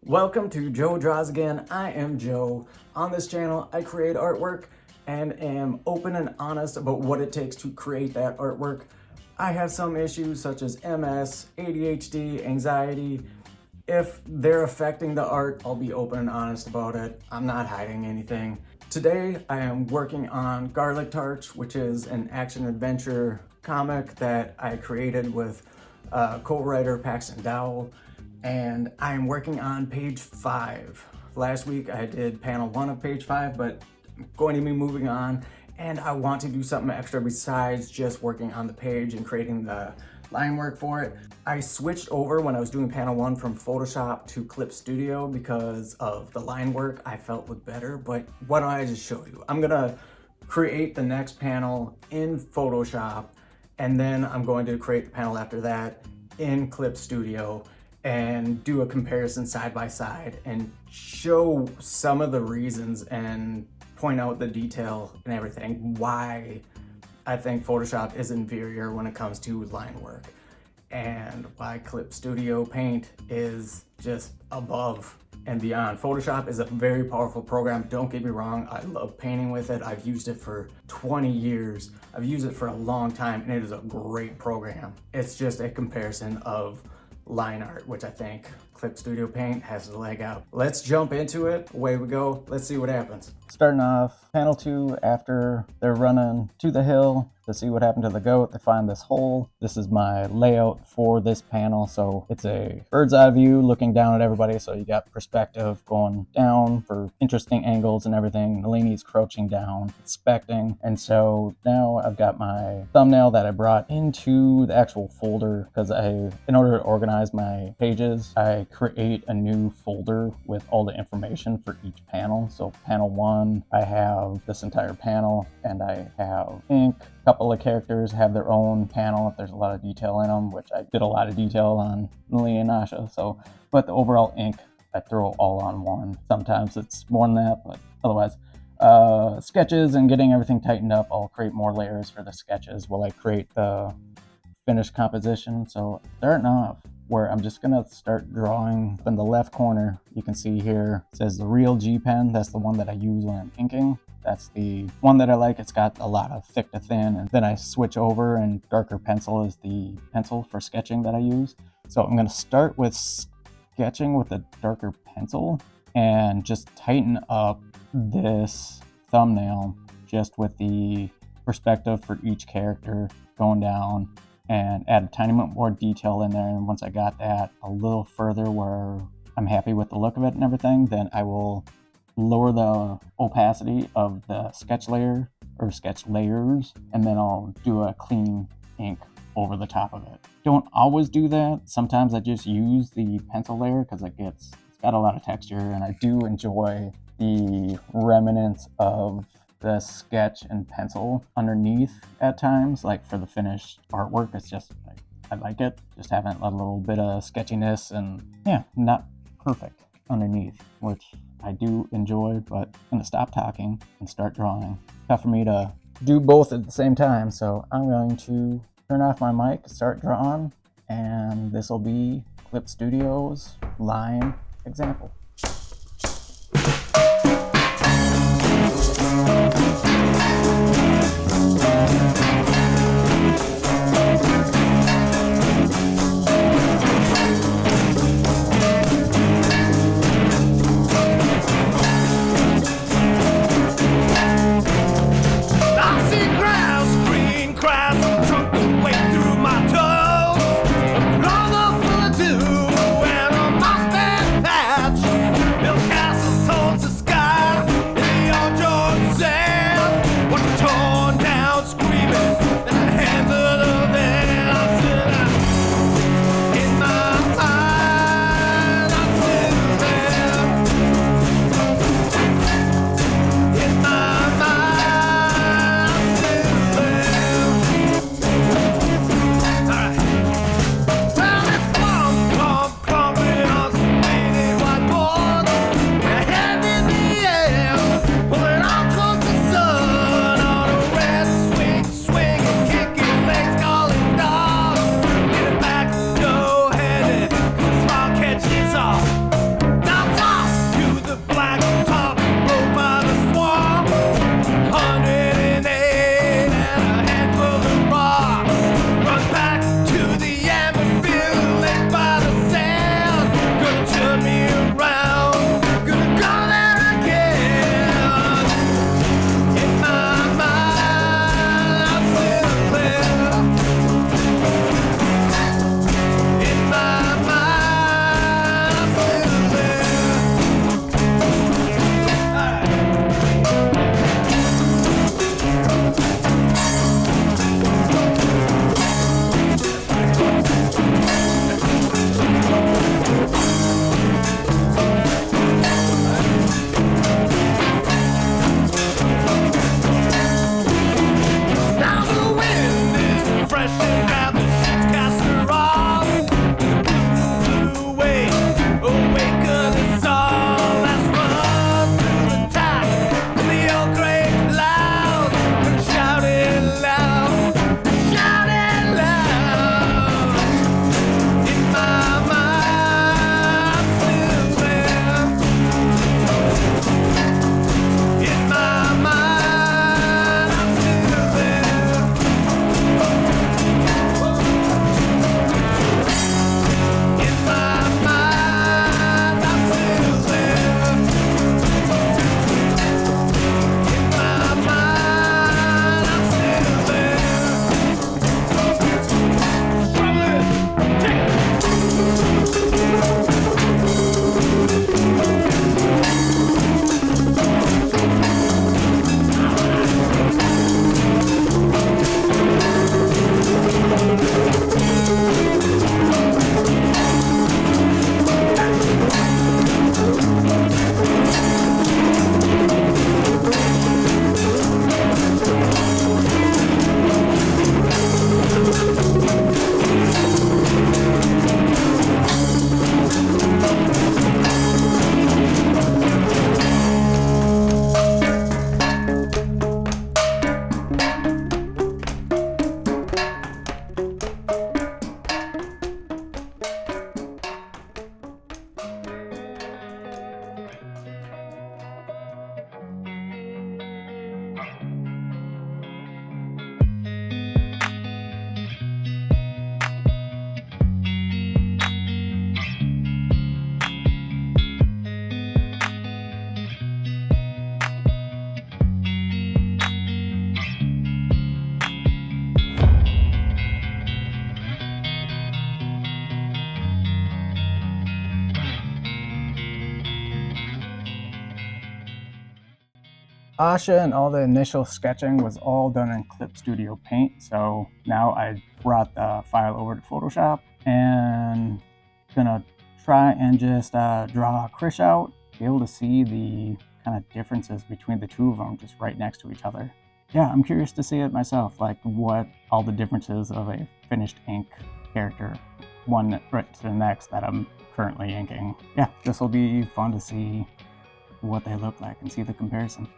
Welcome to Joe Draws Again. I am Joe. On this channel, I create artwork and am open and honest about what it takes to create that artwork. I have some issues such as MS, ADHD, anxiety. If they're affecting the art, I'll be open and honest about it. I'm not hiding anything. Today, I am working on Garlic Tarts, which is an action-adventure comic that I created with co-writer Paxton Dowell. And I'm working on page 5. Last week I did panel 1 of page 5, but I'm going to be moving on, and I want to do something extra besides just working on the page and creating the line work for it. I switched over when I was doing panel 1 from Photoshop to Clip Studio because of the line work I felt was better, but why don't I just show you? I'm gonna create the next panel in Photoshop, and then I'm going to create the panel after that in Clip Studio and do a comparison side by side and show some of the reasons and point out the detail and everything why I think Photoshop is inferior when it comes to line work and why Clip Studio Paint is just above and beyond. Photoshop is a very powerful program, don't get me wrong. I love painting with it. I've used it for 20 years. I've used it for a long time, and it is a great program. It's just a comparison of line art, which I think Clip Studio Paint has the leg out. Let's jump into it. Away we go. Let's see what happens. Starting off, panel 2, after they're running to the hill to see what happened to the goat, they find this hole. This is my layout for this panel. So it's a bird's eye view looking down at everybody. So you got perspective going down for interesting angles and everything. Nalini's crouching down, inspecting. And so now I've got my thumbnail that I brought into the actual folder because in order to organize my pages, I create a new folder with all the information for each panel. So panel 1, I have this entire panel and I have ink. A couple of characters have their own panel if there's a lot of detail in them, which I did a lot of detail on Nalini and Asha. So, but the overall ink, I throw all on one. Sometimes it's more than that, but otherwise, sketches and getting everything tightened up, I'll create more layers for the sketches while I create the finished composition. So starting off, where I'm just gonna start drawing in the left corner, you can see here, it says the Real G pen. That's the one that I use when I'm inking. That's the one that I like. It's got a lot of thick to thin, and then I switch over, and darker pencil is the pencil for sketching that I use. So I'm gonna start with sketching with a darker pencil and just tighten up this thumbnail just with the perspective for each character going down, and add a tiny bit more detail in there. And once I got that a little further where I'm happy with the look of it and everything, then I will lower the opacity of the sketch layer or sketch layers, and then I'll do a clean ink over the top of it. Don't always do that. Sometimes I just use the pencil layer because it's got a lot of texture, and I do enjoy the remnants of the sketch and pencil underneath at times. Like for the finished artwork, it's just, I like it, just having a little bit of sketchiness and yeah, not perfect underneath, which I do enjoy. But I'm gonna stop talking and start drawing. Tough for me to do both at the same time, so I'm going to turn off my mic, start drawing, and this will be Clip Studio's line example. Long up will do, and a mustache patch. Asha and all the initial sketching was all done in Clip Studio Paint, so now I brought the file over to Photoshop and gonna try and just draw Krish out, be able to see the kind of differences between the two of them just right next to each other. Yeah, I'm curious to see it myself, like what all the differences of a finished ink character, one right to the next that I'm currently inking. Yeah, this will be fun to see what they look like and see the comparison.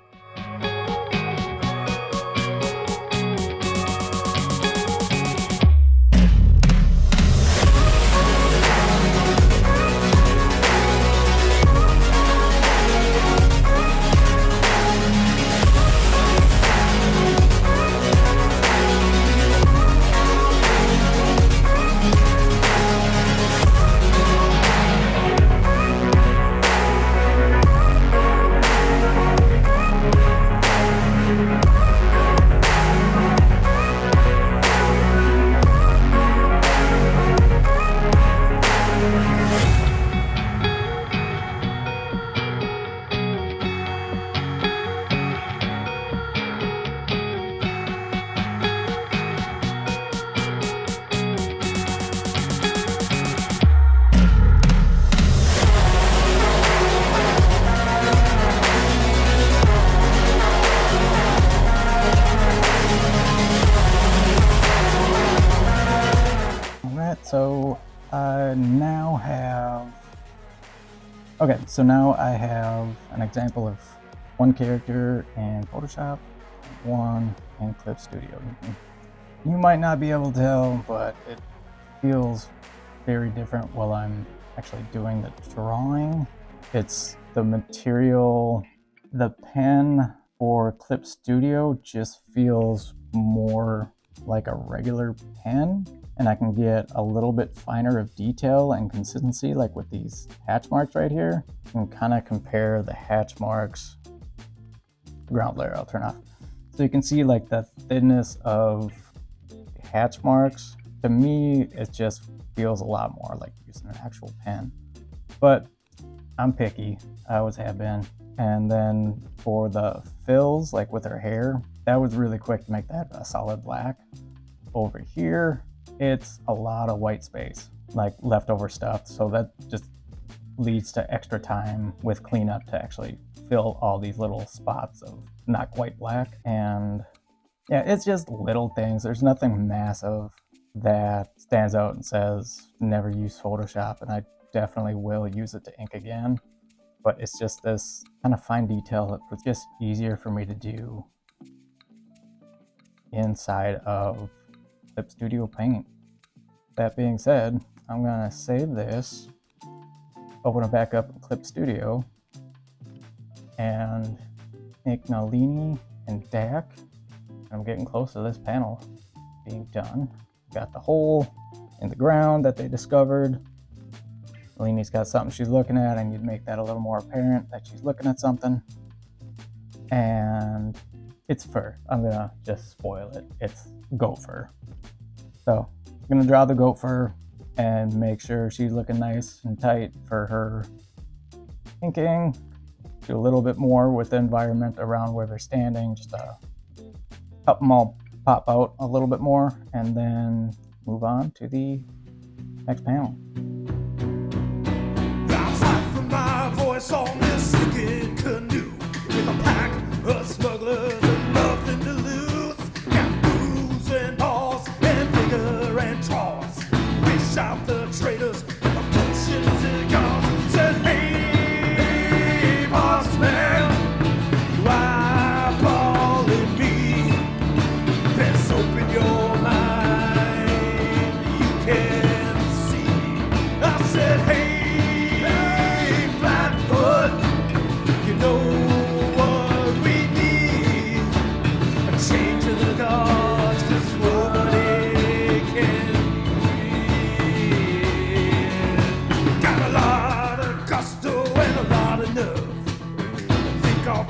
So now I have an example of one character in Photoshop, one in Clip Studio. You might not be able to tell, but it feels very different while I'm actually doing the drawing. It's the material, the pen for Clip Studio just feels more like a regular pen, and I can get a little bit finer of detail and consistency, like with these hatch marks right here. You can kind of compare the hatch marks. Ground layer I'll turn off. So you can see like the thinness of hatch marks. To me, it just feels a lot more like using an actual pen. But I'm picky, I always have been. And then for the fills, like with her hair, that was really quick to make that a solid black. Over here, it's a lot of white space, like leftover stuff. So that just leads to extra time with cleanup to actually fill all these little spots of not quite black. And yeah, it's just little things. There's nothing massive that stands out and says never use Photoshop, and I definitely will use it to ink again. But it's just this kind of fine detail that was just easier for me to do inside of Clip Studio Paint. That being said, I'm gonna save this, open it back up in Clip Studio, and make Nalini and Dak. I'm getting close to this panel being done. Got the hole in the ground that they discovered. Nalini's got something she's looking at. I need to make that a little more apparent that she's looking at something. And it's fur. I'm gonna just spoil it. It's goat fur. So I'm gonna draw the goat fur and make sure she's looking nice and tight for her inking. Do a little bit more with the environment around where they're standing, just to help them all pop out a little bit more, and then move on to the next panel. From my voice on this sinking canoe with a pack of smugglers and nothing to lose. Got booze and balls and vigor and draws. Wish out the traitors with a bunch of cigars. Said, hey, boss man, you eyeballing me. Let's open your mind, you can see. I said, hey,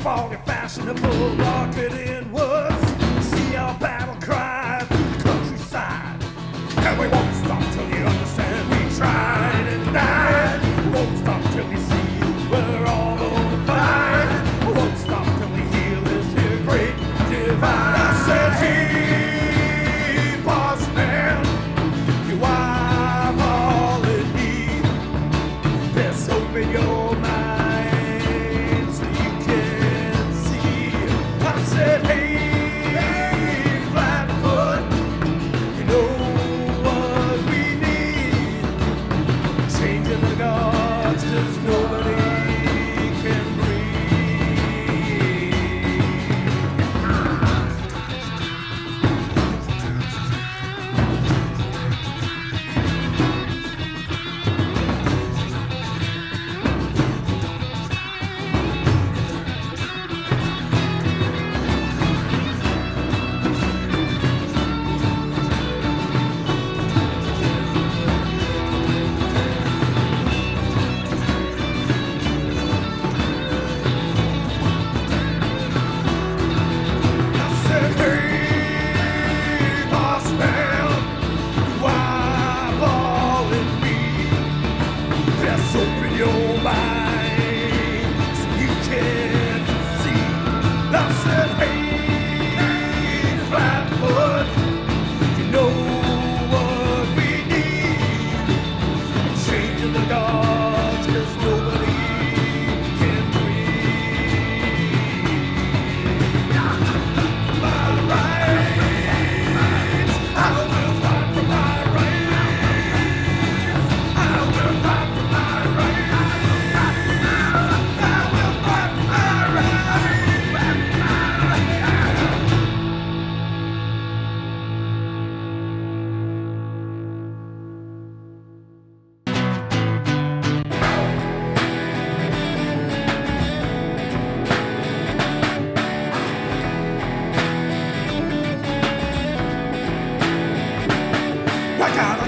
all your fashionable rocketing words. See our battle cry through the countryside. And we won't stop till you understand. We tried and died. We won't stop till we see you. We're all on the fight. We won't stop till we heal this open your mind so you can see. I said, hey, Flatfoot, you know what we need? Changing the gods, 'cause nobody can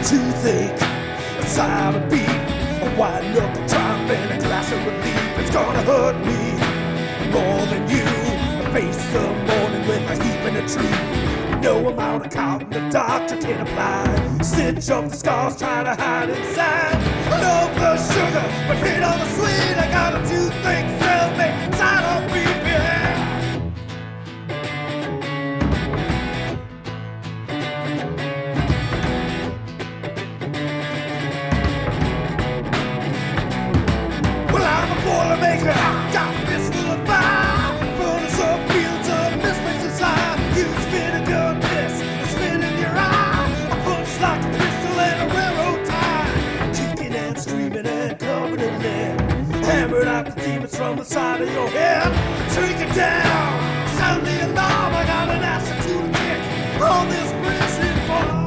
toothache, a side of beef, a white knuckle triumph and a glass of relief. It's gonna hurt me more than you. I face the morning with a heap and a tree. No amount of cotton the doctor can apply. Stitch up the scars, try to hide inside. Love the sugar, but hate all the sweet. I got a toothache, sell me side of beef, yeah. Boilermaker, got a fistful of fire. Furnace of fields of misplaced desire. You spit a gun piss, a spit in your eye. A punch like a pistol and a railroad tie. Kicking and screaming and covered in lead. Hammered out the demons from the side of your head. Drink it down, sound the alarm. I got an attitude to kick on this prison farm.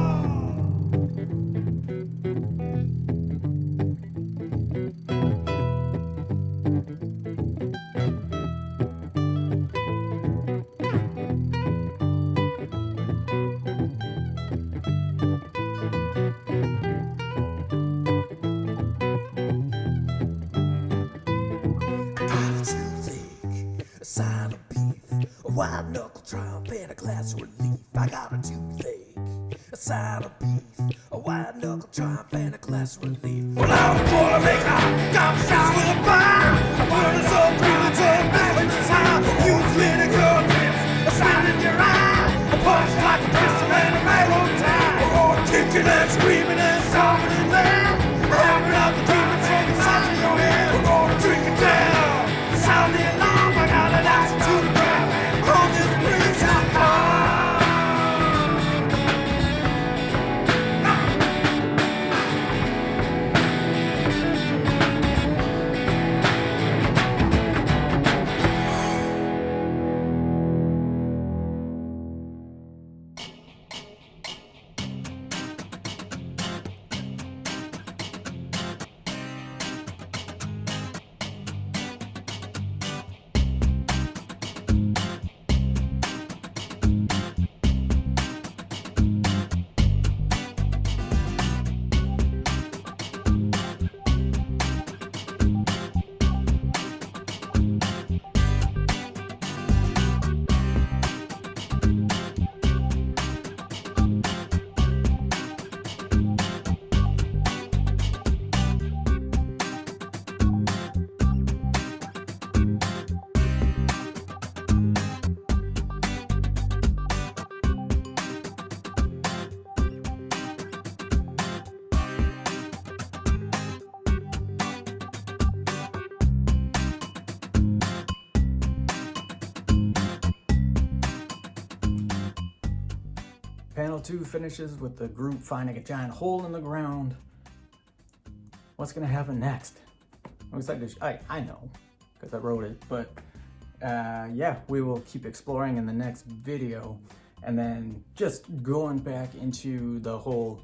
Side of beef, a white knuckle triumph and a glass of relief. I got a toothache, a side of beef, a white knuckle triumph and a glass of relief. Well, I'm a Boilermaker, got a shot with a fire. A furnace of feelings of misplaced desire. You spit a gun piss, a spit in your eye. A punch like a pistol and a railroad tie. We're all kicking and screaming and stomping in there. Hammering out the demons from the side of your head. We're gonna drink it down, sound the alarm. I got an attitude to grab on this prison farm. Panel 2 finishes with the group finding a giant hole in the ground. What's gonna happen next? I'm excited to I know, because I wrote it, but yeah, we will keep exploring in the next video. And then just going back into the whole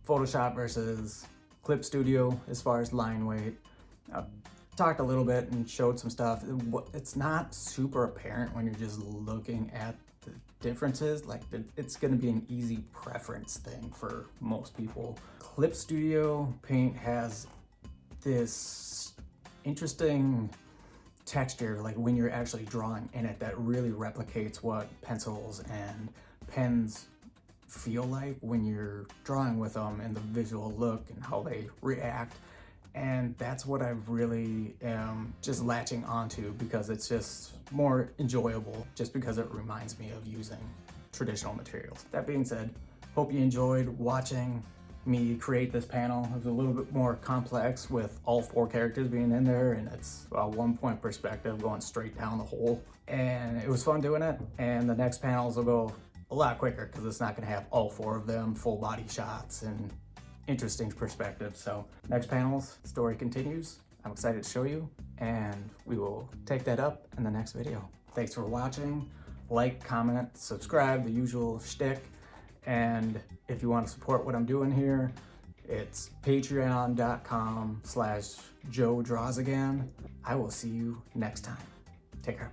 Photoshop versus Clip Studio as far as line weight. Talked a little bit and showed some stuff. It's not super apparent when you're just looking at the differences. Like it's gonna be an easy preference thing for most people. Clip Studio paint has this interesting texture, like when you're actually drawing in it, that really replicates what pencils and pens feel like when you're drawing with them, and the visual look and how they react. And that's what I really am just latching onto, because it's just more enjoyable, just because it reminds me of using traditional materials. That being said, hope you enjoyed watching me create this panel. It was a little bit more complex with all 4 characters being in there, and it's a 1-point perspective going straight down the hole. And it was fun doing it, and the next panels will go a lot quicker because it's not gonna have all 4 of them full body shots and interesting perspective. So next panels, story continues. I'm excited to show you, and we will take that up in the next video. Thanks for watching. Like, comment, subscribe, the usual shtick. And if you want to support what I'm doing here, it's patreon.com/JoeDrawsAgain. I will see you next time. Take care.